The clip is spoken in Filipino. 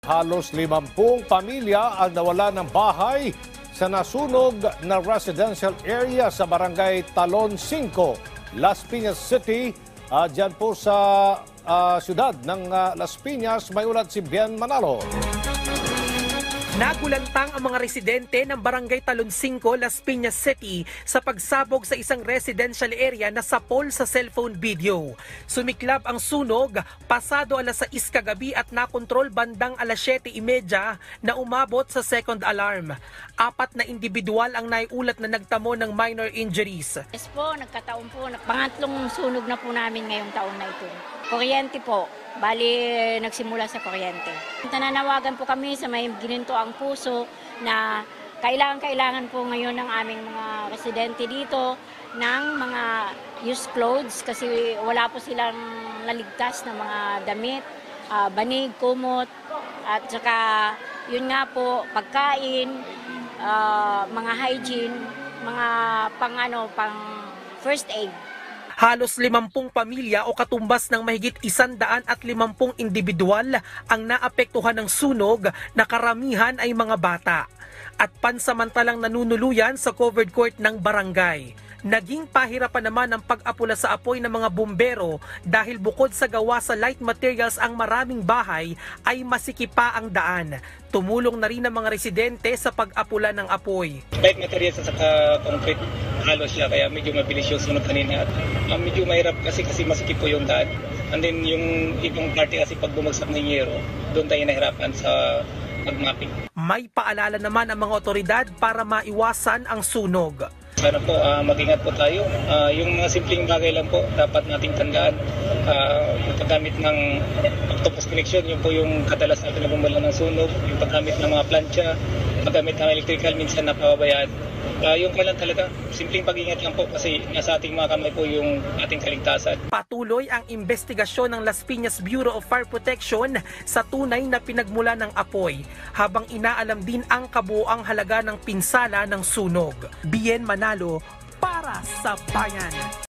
Halos 50 pamilya ang nawala ng bahay sa nasunog na residential area sa barangay Talon 5, Las Piñas City. Diyan po sa siyudad ng Las Piñas, may ulat si Bien Manalo. Nagulantang ang mga residente ng Barangay Talon 5, Las Piñas City sa pagsabog sa isang residential area na sapol sa cellphone video. Sumiklab ang sunog pasado alas 6 kagabi at nakontrol bandang alas 7:30 na umabot sa second alarm. 4 na individual ang naiulat na nagtamo ng minor injuries. Yes po, nagkataon po. Pangatlong sunog na po namin ngayong taon na ito. Kuryente po. Bali, nagsimula sa kuryente. Nananawagan po kami sa may gininto ang puso na kailangan po ngayon ng aming mga residente dito ng mga used clothes kasi wala po silang naligtas na mga damit, banig, kumot, at saka yun nga po, pagkain, mga hygiene, mga pang first aid. Halos 50 pamilya o katumbas ng mahigit 150 individual ang naapektuhan ng sunog na karamihan ay mga bata. At pansamantalang nanunuluyan sa covered court ng barangay. Naging pahirapan naman ang pag-apula sa apoy ng mga bumbero dahil bukod sa gawa sa light materials ang maraming bahay ay masikipa ang daan. Tumulong na rin ang mga residente sa pag-apula ng apoy. Light materials at saka concrete halos siya kaya medyo mabilis yung sunog kanina at medyo mahirap kasi masikip po yung daan. And then yung ibang party kasi pag bumagsak ng yero, doon tayo nahirapan sa pag-mapping. May paalala naman ang mga otoridad para maiwasan ang sunog. Sana po mag-ingat po tayo. Yung mga simpleng bagay lang po dapat nating tandaan. Yung paggamit ng octopus connection, yun po yung kadalas natin na bumala ng sunog. Yung paggamit ng mga plancha, paggamit ng electrical, minsan napapabayaan. Yung kailan talaga, simpleng pag-ingat lang po kasi nasa ating mga kamay po yung ating kaligtasan. Patuloy ang investigasyon ng Las Piñas Bureau of Fire Protection sa tunay na pinagmula ng apoy habang inaalam din ang kabuoang halaga ng pinsala ng sunog. Bien Manalo para sa bayan.